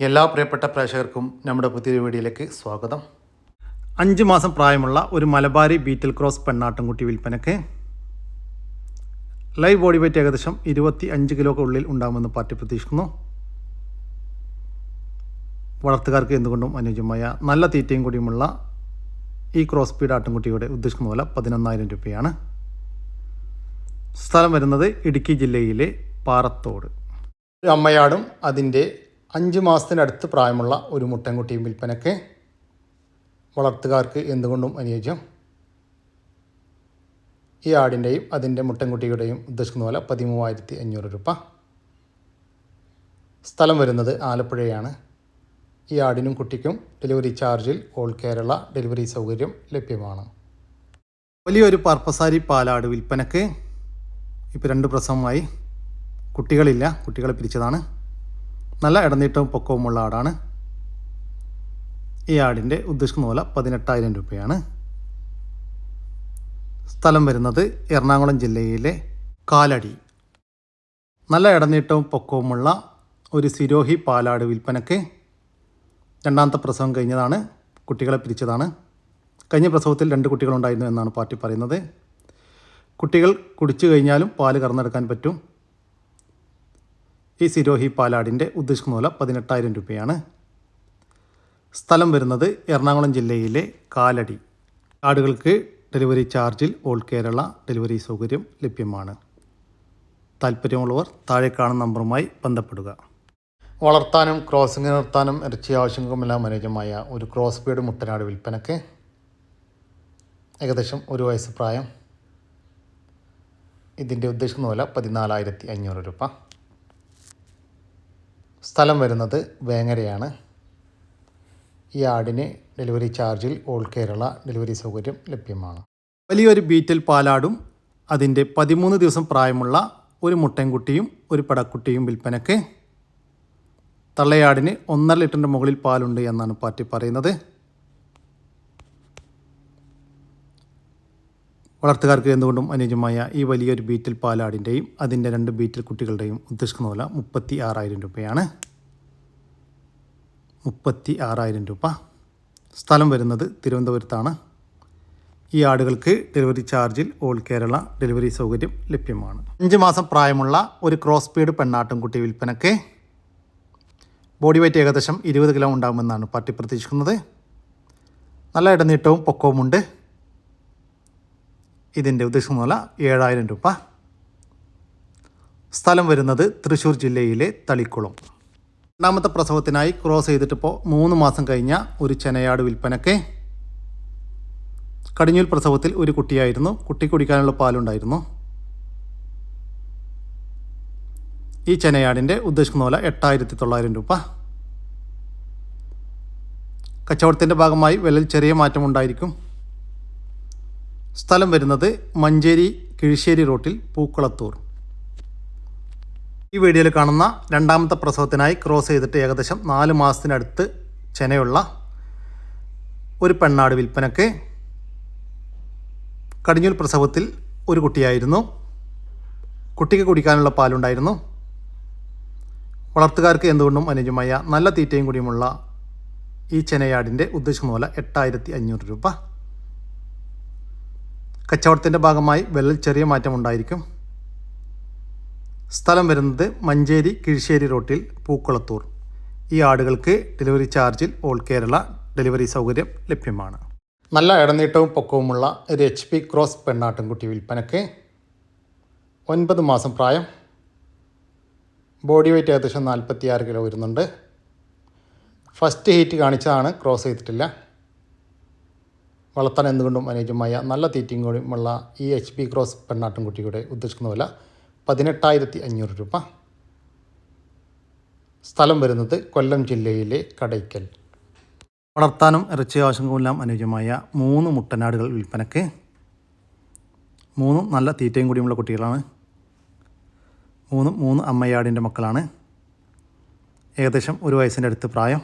എല്ലാ പ്രിയപ്പെട്ട പ്രേക്ഷകർക്കും നമ്മുടെ പുതിയൊരു വീഡിയോയിലേക്ക് സ്വാഗതം. 5 മാസം പ്രായമുള്ള ഒരു മലബാരി ബീറ്റൽ ക്രോസ് പെണ്ണാട്ടുംകുട്ടി വിൽപ്പനയ്ക്ക്. ലൈവ് ബോഡി വെയ്റ്റ് ഏകദേശം 25 കിലോക്ക് ഉള്ളിൽ ഉണ്ടാകുമെന്ന് പാർട്ടി പ്രതീക്ഷിക്കുന്നു. വളർത്തുകാർക്ക് എന്തുകൊണ്ടും അനുയോജ്യമായ നല്ല തീറ്റയും കൂടിയുമുള്ള ഈ ക്രോസ് ബീഡ് ആട്ടുംകുട്ടിയുടെ ഉദ്ദേശിക്കുന്ന വില 11,000 രൂപയാണ്. സ്ഥലം വരുന്നത് ഇടുക്കി ജില്ലയിലെ പാറത്തോട്. ഒരു അമ്മയാടും അതിൻ്റെ 5 മാസത്തിനടുത്ത് പ്രായമുള്ള ഒരു മുട്ടൻകുട്ടിയും വിൽപ്പനയ്ക്ക്. വളർത്തുകാർക്ക് എന്തുകൊണ്ടും അനുയോജ്യം. ഈ ആടിൻ്റെയും അതിൻ്റെ മുട്ടൻകുട്ടിയുടെയും ഉദ്ദേശിക്കുന്ന പോലെ 13,500 രൂപ. സ്ഥലം വരുന്നത് ആലപ്പുഴയാണ്. ഈ ആടിനും കുട്ടിക്കും ഡെലിവറി ചാർജിൽ ഓൾ കേരള ഡെലിവറി സൗകര്യം ലഭ്യമാണ്. വലിയൊരു പർപ്പസാരി പാലാട് വിൽപ്പനയ്ക്ക്. ഇപ്പോൾ 2 പ്രസവമായി. കുട്ടികളില്ല, കുട്ടികളെ പിരിച്ചതാണ്. നല്ല ഇടനീട്ടവും പൊക്കവുമുള്ള ആടാണ്. ഈ ആടിൻ്റെ ഉദ്ദേശിക്കുന്ന പോലെ 18,000 രൂപയാണ്. സ്ഥലം വരുന്നത് എറണാകുളം ജില്ലയിലെ കാലടി. നല്ല ഇടനീട്ടവും പൊക്കവുമുള്ള ഒരു സിരോഹി പാലാട് വിൽപ്പനയ്ക്ക്. 2ാമത്തെ പ്രസവം കഴിഞ്ഞതാണ്, കുട്ടികളെ പിരിച്ചതാണ്. കഴിഞ്ഞ പ്രസവത്തിൽ 2 കുട്ടികളുണ്ടായിരുന്നു എന്നാണ് പാർട്ടി പറയുന്നത്. കുട്ടികൾ കുടിച്ചു കഴിഞ്ഞാലും പാല് കറന്നെടുക്കാൻ പറ്റും. ഈ സിരോഹി പാലാടിൻ്റെ ഉദ്ദേശിക്കുന്ന പോലെ 18,000 രൂപയാണ്. സ്ഥലം വരുന്നത് എറണാകുളം ജില്ലയിലെ കാലടി. ആടുകൾക്ക് ഡെലിവറി ചാർജിൽ ഓൾ കേരള ഡെലിവറി സൗകര്യം ലഭ്യമാണ്. താല്പര്യമുള്ളവർ താഴെ കാണുന്ന നമ്പറുമായി ബന്ധപ്പെടുക. വളർത്താനും ക്രോസിംഗ് നിർത്താനും ഇറച്ചി ആവശ്യങ്ങൾക്കുമെല്ലാം അനുയോജ്യമായ ഒരു ക്രോസ് ബീഡ് മുട്ടനാട് വിൽപ്പനയ്ക്ക്. ഏകദേശം 1 വയസ്സ് പ്രായം. ഇതിൻ്റെ ഉദ്ദേശിക്കുന്ന പോലെ 14,500 രൂപ. സ്ഥലം വരുന്നത് വേങ്ങരയാണ്. ഈ ആടിന് ഡെലിവറി ചാർജിൽ ഓൾ കേരള ഡെലിവറി സൗകര്യം ലഭ്യമാണ്. വലിയൊരു ബീറ്റൽ പാലാടും അതിൻ്റെ 13 ദിവസം പ്രായമുള്ള ഒരു മുട്ടൻകുട്ടിയും ഒരു പടക്കുട്ടിയും വിൽപ്പനയ്ക്ക്. തള്ളയാടിന് 1.5 ലിറ്ററിൻ്റെ മുകളിൽ പാലുണ്ട് എന്നാണ് പാർട്ടി പറയുന്നത്. വളർത്തുകാർക്ക് എന്തുകൊണ്ടും അനുയോജ്യമായ ഈ വലിയൊരു ബീറ്റൽ പാലാടിൻ്റെയും അതിൻ്റെ 2 ബീറ്റൽ കുട്ടികളുടെയും ഉദ്ദേശിക്കുന്ന വില 36,000 രൂപയാണ്. 36,000 രൂപ. സ്ഥലം വരുന്നത് തിരുവനന്തപുരത്താണ്. ഈ ആടുകൾക്ക് ഡെലിവറി ചാർജിൽ ഓൾ കേരള ഡെലിവറി സൗകര്യം ലഭ്യമാണ്. 5 മാസം പ്രായമുള്ള ഒരു ക്രോസ് ബീഡ് പെണ്ണാട്ടുംകുട്ടി വിൽപ്പനയ്ക്ക്. ബോഡി വെയ്റ്റ് ഏകദേശം 20 കിലോ ഉണ്ടാകുമെന്നാണ് പാർട്ടി പ്രതീക്ഷിക്കുന്നത്. നല്ല ഇടനീട്ടവും പൊക്കവുമുണ്ട്. ഇതിൻ്റെ ഉദ്ദേശിക്കുന്ന വില 7,000 രൂപ. സ്ഥലം വരുന്നത് തൃശ്ശൂർ ജില്ലയിലെ തളിക്കുളം. 2ാമത്തെ പ്രസവത്തിനായി ക്രോസ് ചെയ്തിട്ടിപ്പോൾ 3 മാസം കഴിഞ്ഞ ഒരു ചെനയാട് വിൽപ്പനയ്ക്ക്. കടിഞ്ഞൂൽ പ്രസവത്തിൽ ഒരു കുട്ടിയായിരുന്നു. കുട്ടി കുടിക്കാനുള്ള പാലുണ്ടായിരുന്നു. ഈ ചെനയാടിൻ്റെ ഉദ്ദേശിക്കുന്ന വില 8,900 രൂപ. കച്ചവടത്തിൻ്റെ ഭാഗമായി വിലയിൽ ചെറിയ മാറ്റമുണ്ടായിരിക്കും. സ്ഥലം വരുന്നത് മഞ്ചേരി കിഴിശ്ശേരി റോട്ടിൽ പൂക്കുളത്തൂർ. ഈ വീഡിയോയിൽ കാണുന്ന 2ാമത്തെ പ്രസവത്തിനായി ക്രോസ് ചെയ്തിട്ട് ഏകദേശം 4 മാസത്തിനടുത്ത് ചെനയുള്ള ഒരു പെണ്ണാട് വിൽപ്പനയ്ക്ക്. കടിഞ്ഞൂൽ പ്രസവത്തിൽ ഒരു കുട്ടിയായിരുന്നു. കുട്ടിക്ക് കുടിക്കാനുള്ള പാലുണ്ടായിരുന്നു. വളർത്തുകാർക്ക് എന്തുകൊണ്ടും അനുയോജ്യമായ നല്ല തീറ്റയും കൂടിയുമുള്ള ഈ ചെനയാടിൻ്റെ ഉദ്ദേശിക്കുന്ന പോലെ 8,500 രൂപ. കച്ചവടത്തിൻ്റെ ഭാഗമായി വിലയിൽ ചെറിയ മാറ്റമുണ്ടായിരിക്കും. സ്ഥലം വരുന്നത് മഞ്ചേരി കിഴിശ്ശേരി റോട്ടിൽ പൂക്കുളത്തൂർ. ഈ ആടുകൾക്ക് ഡെലിവറി ചാർജിൽ ഓൾ കേരള ഡെലിവറി സൗകര്യം ലഭ്യമാണ്. നല്ല ഇടനീട്ടവും പൊക്കവുമുള്ള ഒരു HP ക്രോസ് പെണ്ണാട്ടുംകുട്ടി വിൽപ്പനയ്ക്ക്. 9 മാസം പ്രായം. ബോഡി വെയ്റ്റ് ഏകദേശം 46 കിലോ വരുന്നുണ്ട്. ഫസ്റ്റ് ഹീറ്റ് കാണിച്ചതാണ്, ക്രോസ് ചെയ്തിട്ടില്ല. വളർത്താൻ എന്തുകൊണ്ടും അനുയോജ്യമായ നല്ല തീറ്റയും കൂടിയുമുള്ള ഈ HP ക്രോസ് പെണ്ണാട്ടുംകുട്ടിയുടെ ഉദ്ദേശിക്കുന്ന വില 18,500 രൂപ. സ്ഥലം വരുന്നത് കൊല്ലം ജില്ലയിലെ കടയ്ക്കൽ. വളർത്താനും ഇറച്ചി ആവശ്യങ്ങൾക്കെല്ലാം അനുയോജ്യമായ 3 മുട്ടനാടുകൾ വിൽപ്പനയ്ക്ക്. 3 നല്ല തീറ്റയും കൂടിയുമുള്ള കുട്ടികളാണ്. 3 അമ്മയാടിൻ്റെ മക്കളാണ്. ഏകദേശം 1 വയസ്സിൻ്റെ അടുത്ത് പ്രായം.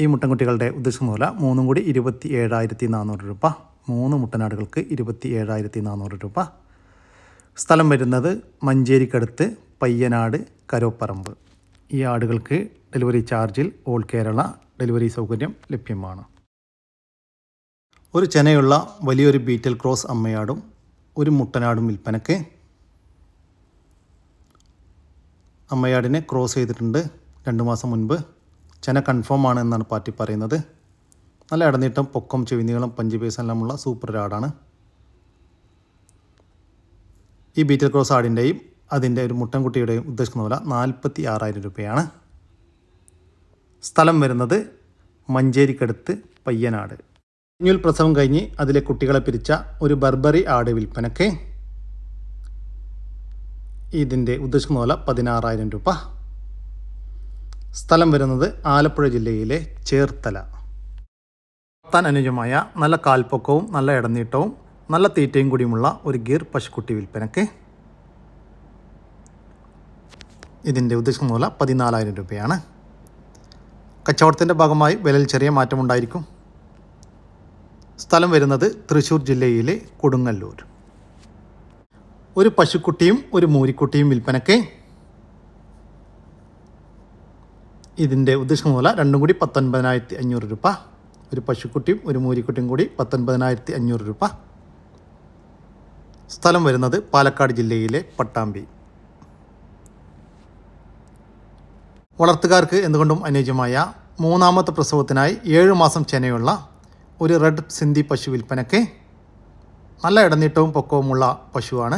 ഈ മുട്ടൻകുട്ടികളുടെ ഉദ്ദേശിക്കുന്ന വില 3 കൂടി 27,400 രൂപ. 3 മുട്ടനാടുകൾക്ക് 27,400 രൂപ. സ്ഥലം വരുന്നത് മഞ്ചേരിക്കടുത്ത് പയ്യനാട് കരോപ്പറമ്പ്. ഈ ആടുകൾക്ക് ഡെലിവറി ചാർജിൽ ഓൾ കേരള ഡെലിവറി സൗകര്യം ലഭ്യമാണ്. ഒരു ചെനയുള്ള വലിയൊരു ബീറ്റൽ ക്രോസ് അമ്മയാടും ഒരു മുട്ടനാടും വിൽപ്പനയ്ക്ക്. അമ്മയാടിനെ ക്രോസ് ചെയ്തിട്ടുണ്ട് 2 മാസം മുൻപ്. ചെന കൺഫേം ആണ് എന്നാണ് പാർട്ടി പറയുന്നത്. നല്ല ഇടനീട്ടം, പൊക്കം, ചെവിനീളം, പഞ്ച് എല്ലാമുള്ള സൂപ്പർ ആടാണ്. ഈ ബീറ്റൽ ക്രോസ് ആടിൻ്റെയും അതിൻ്റെ ഒരു മുട്ടൻകുട്ടിയുടെയും ഉദ്ദേശിക്കുന്ന വില 46,000 രൂപയാണ്. സ്ഥലം വരുന്നത് മഞ്ചേരിക്കടുത്ത് പയ്യനാട്. കുഞ്ഞുൽ പ്രസവം കഴിഞ്ഞ് അതിലെ കുട്ടികളെ പിരിച്ച ഒരു ബർബറി ആട് വിൽപ്പനയ്ക്ക്. ഇതിൻ്റെ ഉദ്ദേശിക്കുന്ന വില 16,000 രൂപ. സ്ഥലം വരുന്നത് ആലപ്പുഴ ജില്ലയിലെ ചേർത്തല. വളർത്താൻ അനുയോജ്യമായ നല്ല കാൽപ്പൊക്കവും നല്ല ഇടനീട്ടവും നല്ല തീറ്റയും കൂടിയുമുള്ള ഒരു ഗീർ പശുക്കുട്ടി വിൽപ്പനയ്ക്ക്. ഇതിൻ്റെ ഉദ്ദേശിക്കുന്ന വില 14,000 രൂപയാണ്. കച്ചവടത്തിൻ്റെ ഭാഗമായി വിലയിൽ ചെറിയ മാറ്റമുണ്ടായിരിക്കും. സ്ഥലം വരുന്നത് തൃശ്ശൂർ ജില്ലയിലെ കൊടുങ്ങല്ലൂർ. ഒരു പശുക്കുട്ടിയും ഒരു മൂരിക്കുട്ടിയും വിൽപ്പനയ്ക്ക്. ഇതിൻ്റെ ഉദ്ദേശിക്കുന്ന വില രണ്ടും കൂടി 19,500 രൂപ. ഒരു പശുക്കുട്ടിയും ഒരു മൂരിക്കുട്ടിയും കൂടി 19,500 രൂപ. സ്ഥലം വരുന്നത് പാലക്കാട് ജില്ലയിലെ പട്ടാമ്പി. വളർത്തുകാർക്ക് എന്തുകൊണ്ടും അനുയോജ്യമായ 3ാമത്തെ പ്രസവത്തിനായി 7 മാസം ചെനയുള്ള ഒരു റെഡ് സിന്ധി പശു വിൽപ്പനയ്ക്ക്. നല്ല ഇടനീട്ടവും പൊക്കവുമുള്ള പശുവാണ്.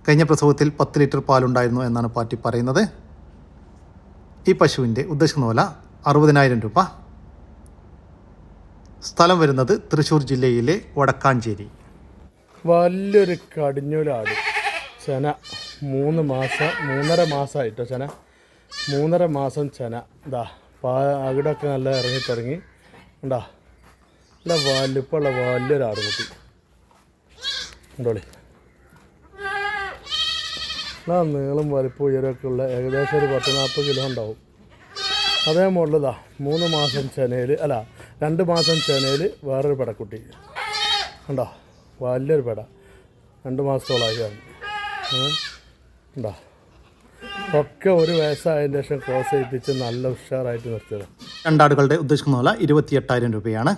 കഴിഞ്ഞ പ്രസവത്തിൽ 10 ലിറ്റർ പാലുണ്ടായിരുന്നു എന്നാണ് പാർട്ടി പറയുന്നത്. ഈ പശുവിൻ്റെ ഉദ്ദേശിക്കുന്ന വില 60,000 രൂപ. സ്ഥലം വരുന്നത് തൃശ്ശൂർ ജില്ലയിലെ വടക്കാഞ്ചേരി. വലിയൊരു കടിഞ്ഞൂലാട് ചെന 3.5 മാസമായിട്ടോ. ചെന 3.5 മാസം ചെന. ഇതാ അവിടെയൊക്കെ നല്ല ഇറങ്ങി തുടങ്ങി. ഉണ്ടാ നല്ല വലിപ്പമുള്ള വലിയൊരു ആടുകുട്ടി ഉണ്ടോളി. നീളം വലിപ്പം ഉയരമൊക്കെ ഉള്ള ഏകദേശം ഒരു 10-40 കിലോ ഉണ്ടാവും. അതേ മുകളിലിതാ 3 മാസം ചെനയിൽ 2 മാസം ചെനയിൽ വേറൊരു പെടക്കുട്ടി ഉണ്ടോ. വലിയൊരു പെട 2 മാസത്തോളമായി ഉണ്ടോ. ഒക്കെ ഒരു വയസ്സായതിന് ശേഷം ക്രോസ് ചെയ്യിപ്പിച്ച് നല്ല ഉഷാറായിട്ട് നിർത്തിയത്. രണ്ടാടുകളുടെ ഉദ്ദേശിക്കുന്ന വില 28,000 രൂപയാണ്.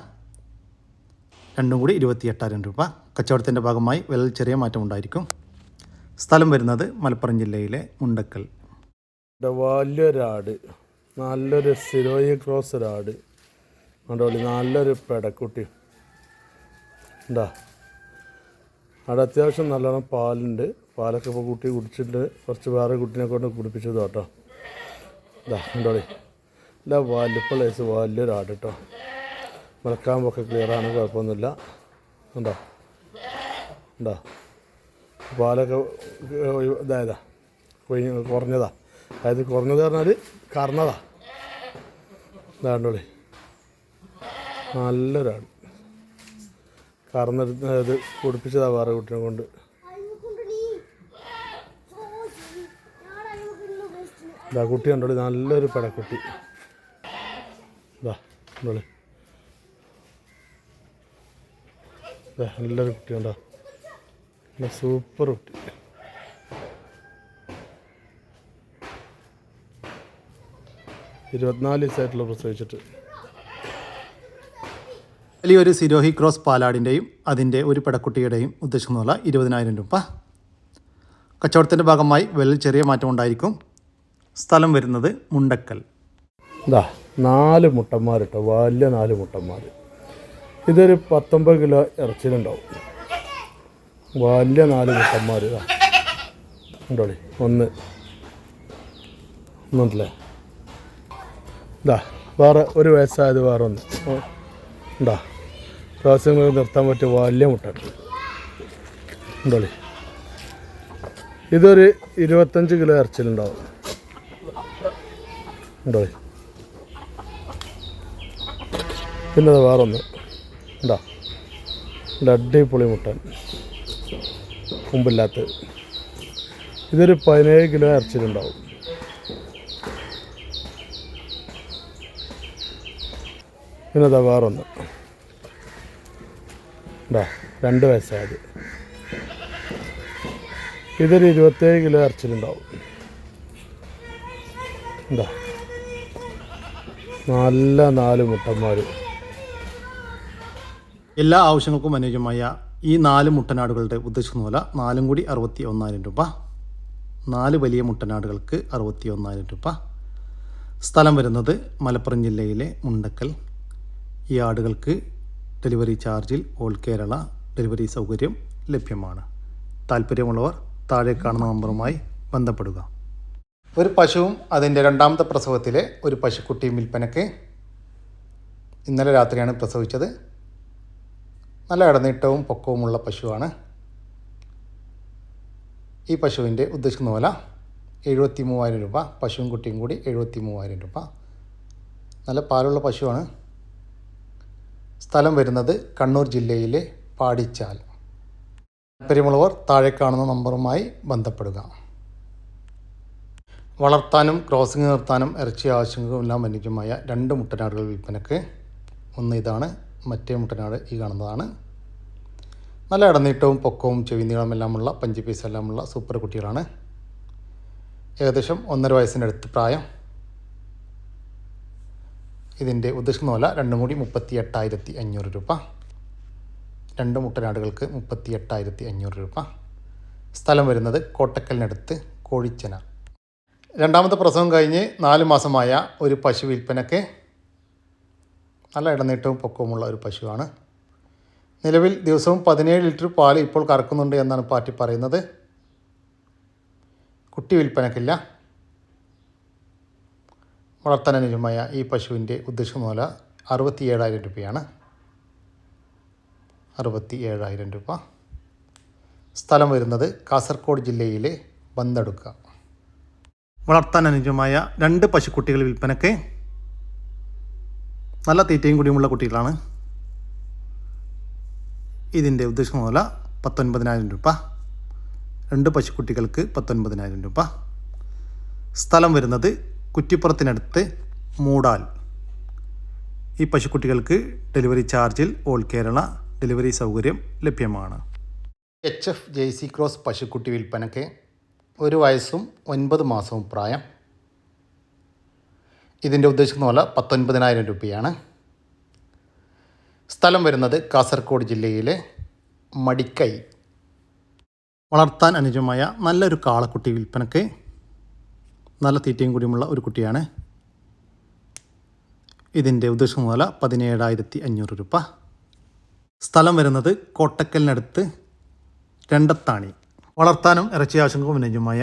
രണ്ടും കൂടി 28,000 രൂപ. കച്ചവടത്തിൻ്റെ ഭാഗമായി വിലയിൽ ചെറിയ മാറ്റം ഉണ്ടായിരിക്കും. സ്ഥലം വരുന്നത് മലപ്പുറം ജില്ലയിലെ മുണ്ടക്കൽ. വലിയൊരാട്, നല്ലൊരു സിരോയി ക്രോസ് ഒരാട് അതുപോലെ നല്ലൊരു പെടക്കുട്ടി ഉണ്ടാ. അവിടെ അത്യാവശ്യം നല്ലോണം പാലുണ്ട്. പാലൊക്കെ ഇപ്പോൾ കുട്ടി കുടിച്ചിട്ട് കുറച്ച് വേറെ കുട്ടീനെ കൊണ്ട് കുടിപ്പിച്ചത് കേട്ടോ. ഇതാ ഉണ്ടോളി. ഇല്ല വലിപ്പുള്ള വലിയൊരാട് കേട്ടോ. മുളക്കാമ്പൊക്കെ ക്ലിയറാണ്, കുഴപ്പമൊന്നുമില്ല. ഉണ്ടോ ഉണ്ടോ. പാലൊക്കെ ഇതായതാ കുറഞ്ഞതാ. അതായത് കുറഞ്ഞത് പറഞ്ഞാൽ കറന്നതാ. ഇതാണ്ടോളി നല്ലൊരാട്. കറന്നെടുത്ത് ഇത് കുടിപ്പിച്ചതാ വേറെ കുട്ടീനെ കൊണ്ട്. ഇതാ കുട്ടി കണ്ടോളി, നല്ലൊരു പെടക്കുട്ടി. ഇതാ കണ്ടോളി, നല്ലൊരു കുട്ടി ഉണ്ടോ. സൂപ്പർ കുട്ടി. ഇരുപത്തിനാല് ദിവസമായിട്ടുള്ള പ്രസവിച്ചിട്ട്. വലിയൊരു സിരോഹി ക്രോസ് പാലാടിൻ്റെയും അതിൻ്റെ ഒരു പെടക്കുട്ടിയുടെയും ഉദ്ദേശിക്കുന്ന വില 20,000 രൂപ. കച്ചവടത്തിൻ്റെ ഭാഗമായി വിലയിൽ ചെറിയ മാറ്റം ഉണ്ടായിരിക്കും. സ്ഥലം വരുന്നത് മുണ്ടക്കൽ. ഇതാ 4 മുട്ടന്മാർ കേട്ടോ, വലിയ 4 മുട്ടന്മാർ. ഇതൊരു 19 കിലോ ഇറച്ചിലുണ്ടാവും. വലിയ 4 മുട്ടന്മാർ. ഇതാ ഉണ്ടോളി, ഒന്നുണ്ടല്ലേ. ഇതാ വേറെ ഒരു വയസ്സായത് വേറെ ഒന്ന് ഉണ്ടാ. പ്രാവശ്യം നിർത്താൻ പറ്റിയ വലിയ മുട്ട ഉണ്ടോളി. ഇതൊരു 25 കിലോ ഇറച്ചിലുണ്ടാവും ഉണ്ടോളി. പിന്നെ വേറെ ഒന്ന് ഉണ്ടാ. അടിപൊളി മുട്ടൻ, മുമ്പില്ലാത്ത. ഇതൊരു 17 കിലോ ഇറച്ചിലുണ്ടാവും. പിന്നെ അതാ വേറൊന്ന് ഉണ്ടാ, 2 വയസ്സായത്. ഇതൊരു 27 കിലോ ഇറച്ചിലുണ്ടാവും. എന്താ നല്ല 4 മുട്ടന്മാർ. എല്ലാ ആവശ്യങ്ങൾക്കും അനുയോജ്യമായ ഈ 4 മുട്ടനാടുകളുടെ ഉദ്ദേശിക്കുന്ന വില 4 കൂടി 61,000 രൂപ. 4 വലിയ മുട്ടനാടുകൾക്ക് 61,000 രൂപ. സ്ഥലം വരുന്നത് മലപ്പുറം ജില്ലയിലെ മുണ്ടക്കൽ. ഈ ആടുകൾക്ക് ഡെലിവറി ചാർജിൽ ഓൾ കേരള ഡെലിവറി സൗകര്യം ലഭ്യമാണ്. താല്പര്യമുള്ളവർ താഴെ കാണുന്ന നമ്പറുമായി ബന്ധപ്പെടുക. ഒരു പശുവും അതിൻ്റെ രണ്ടാമത്തെ പ്രസവത്തിലെ ഒരു പശുക്കുട്ടിയും വിൽപ്പനയ്ക്ക്. ഇന്നലെ രാത്രിയാണ് പ്രസവിച്ചത്. നല്ല ഇടനീട്ടവും പൊക്കവുമുള്ള പശുവാണ്. ഈ പശുവിൻ്റെ ഉദ്ദേശിക്കുന്ന വില 73,000 രൂപ. പശുവും കുട്ടിയും കൂടി 73,000 രൂപ. നല്ല പാലുള്ള പശുവാണ്. സ്ഥലം വരുന്നത് കണ്ണൂർ ജില്ലയിലെ പാടിച്ചാൽ. താല്പര്യമുള്ളവർ താഴെ കാണുന്ന നമ്പറുമായി ബന്ധപ്പെടുക. വളർത്താനും ക്രോസിംഗ് നിർത്താനും ഇറച്ചി ആവശ്യങ്ങൾക്കുമെല്ലാം അനുയോജ്യമായ 2 മുട്ടനാടുകൾ വിൽപ്പനയ്ക്ക്. ഒന്ന് ഇതാണ്, മറ്റേ മുട്ടനാട് ഈ കാണുന്നതാണ്. നല്ല ഇടനീട്ടവും പൊക്കവും ചെവി നീളമെല്ലാമുള്ള പഞ്ച് പീസ് എല്ലാമുള്ള സൂപ്പർ കുട്ടികളാണ്. ഏകദേശം 1.5 വയസ്സിനടുത്ത് പ്രായം. ഇതിൻ്റെ ഉദ്ദേശിക്കുന്ന വില 2 കൂടി 38,500 രൂപ. 2 മുട്ടനാടുകൾക്ക് 38,500 രൂപ. സ്ഥലം വരുന്നത് കോട്ടക്കലിനടുത്ത് കോഴിച്ചന. രണ്ടാമത്തെ പ്രസവം കഴിഞ്ഞ് 4 മാസമായ ഒരു പശു വിൽപ്പനയ്ക്ക്. നല്ല ഇടനീട്ടവും പൊക്കവുമുള്ള ഒരു പശുവാണ്. നിലവിൽ ദിവസവും 17 ലിറ്റർ പാൽ ഇപ്പോൾ കറക്കുന്നുണ്ട് എന്നാണ് പാർട്ടി പറയുന്നത്. കുട്ടി വിൽപ്പനയ്ക്കില്ല. വളർത്താൻ അനുയോജ്യമായ ഈ പശുവിൻ്റെ ഉദ്ദേശിക്കുന്ന വില 67,000 രൂപയാണ്. 67,000 രൂപ. സ്ഥലം വരുന്നത് കാസർഗോഡ് ജില്ലയിലെ ബന്തടുക്ക. വളർത്താൻ അനുയോജ്യമായ 2 പശുക്കുട്ടികൾ വിൽപ്പനയ്ക്ക്. നല്ല തീറ്റയും കൂടിയുമുള്ള കുട്ടികളാണ്. ഇതിൻ്റെ ഉദ്ദേശിക്കുന്ന വില 19,000 രൂപ. 2 പശുക്കുട്ടികൾക്ക് 19,000 രൂപ. സ്ഥലം വരുന്നത് കുറ്റിപ്പുറത്തിനടുത്ത് മൂടാൽ. ഈ പശുക്കുട്ടികൾക്ക് ഡെലിവറി ചാർജിൽ ഓൾ കേരള ഡെലിവറി സൗകര്യം ലഭ്യമാണ്. HF ജേഴ്സി ക്രോസ് പശുക്കുട്ടി വിൽപ്പനയ്ക്ക്. 1 വയസ്സും 9 മാസവും പ്രായം. ഇതിൻ്റെ ഉദ്ദേശിക്കുന്ന വില 19,000 രൂപയാണ്. സ്ഥലം വരുന്നത് കാസർഗോഡ് ജില്ലയിലെ മടിക്കൈ. വളർത്താൻ അനുയോജ്യമായ നല്ലൊരു കാളക്കുട്ടി വിൽപ്പനയ്ക്ക്. നല്ല തീറ്റയും കൂടിയുമുള്ള ഒരു കുട്ടിയാണ്. ഇതിൻ്റെ ഉദ്ദേശിക്കുന്ന വില 17,500 രൂപ. സ്ഥലം വരുന്നത് കോട്ടക്കലിനടുത്ത് രണ്ടത്താണി. വളർത്താനും ഇറച്ചി ആവശ്യങ്ങൾക്കും അനുയോജ്യമായ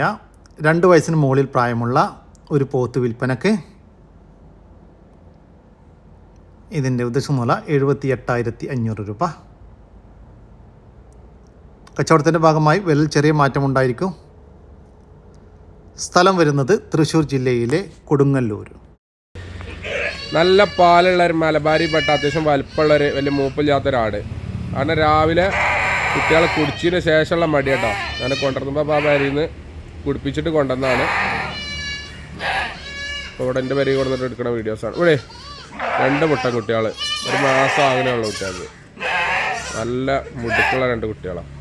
2 വയസ്സിന് മുകളിൽ പ്രായമുള്ള ഒരു പോത്ത് വിൽപ്പനയ്ക്ക്. ഇതിൻ്റെ ഉദ്ദേശിക്കുന്ന വില 78,500 രൂപ. കച്ചവടത്തിൻ്റെ ഭാഗമായി വിലയിൽ ചെറിയ മാറ്റമുണ്ടായിരിക്കും. സ്ഥലം വരുന്നത് തൃശ്ശൂർ ജില്ലയിലെ കൊടുങ്ങല്ലൂർ. നല്ല പാലുള്ള ഒരു മലബാരി പെട്ട അത്യാവശ്യം വലിപ്പമുള്ളൊരു വലിയ മൂപ്പില്ലാത്തൊരാട്. കാരണം രാവിലെ കുട്ടികളെ കുടിച്ചതിന് ശേഷമുള്ള മടി കേട്ടോ. ഞാൻ കൊണ്ടുവരുമ്പോൾ ബാബാരിയിൽ നിന്ന് കുടിപ്പിച്ചിട്ട് കൊണ്ടുവന്നതാണ്. അപ്പോൾ ഇവിടെ എൻ്റെ പേര് കൊണ്ടുവന്നിട്ട് എടുക്കുന്ന വീഡിയോസാണ്. ഇവിടെ 2 മുട്ടൻ കുട്ടികൾ, 1 മാസം അങ്ങനെയുള്ള കുട്ടികൾക്ക്. നല്ല മുടുക്കുള്ള 2 കുട്ടികളാണ്.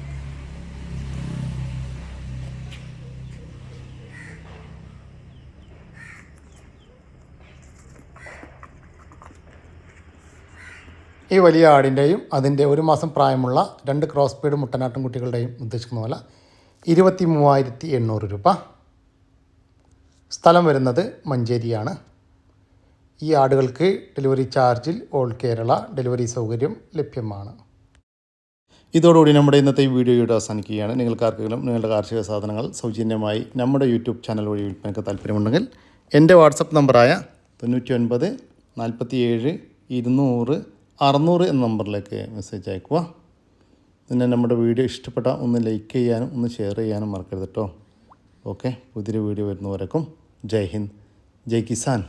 ഈ വലിയ ആടിൻ്റെയും അതിൻ്റെ 1 മാസം പ്രായമുള്ള 2 ക്രോസ് ബീഡ് മുട്ടനാട്ടും കുട്ടികളുടെയും ഉദ്ദേശിക്കുന്ന വില 23,800 രൂപ. സ്ഥലം വരുന്നത് മഞ്ചേരിയാണ്. ഈ ആടുകൾക്ക് ഡെലിവറി ചാർജിൽ ഓൾ കേരള ഡെലിവറി സൗകര്യം ലഭ്യമാണ്. ഇതോടുകൂടി നമ്മുടെ ഇന്നത്തെ ഈ വീഡിയോയുടെ അവസാനിക്കുകയാണ്. നിങ്ങൾക്കാർക്കെങ്കിലും നിങ്ങളുടെ കാർഷിക സാധനങ്ങൾ സൗജന്യമായി നമ്മുടെ യൂട്യൂബ് ചാനൽ വഴി വിൽപ്പനയ്ക്ക് താല്പര്യമുണ്ടെങ്കിൽ എൻ്റെ വാട്സപ്പ് നമ്പറായ 99 47 200 600 എന്ന നമ്പറിലേക്ക് മെസ്സേജ് അയക്കുക. പിന്നെ നമ്മുടെ വീഡിയോ ഇഷ്ടപ്പെട്ട ഒന്ന് ലൈക്ക് ചെയ്യാനും ഒന്ന് ഷെയർ ചെയ്യാനും മറക്കരുത് കേട്ടോ. ഓക്കെ, പുതിയൊരു വീഡിയോ വരുന്നവരേക്കും ജയ് ഹിന്ദ്, ജയ് കിസാൻ.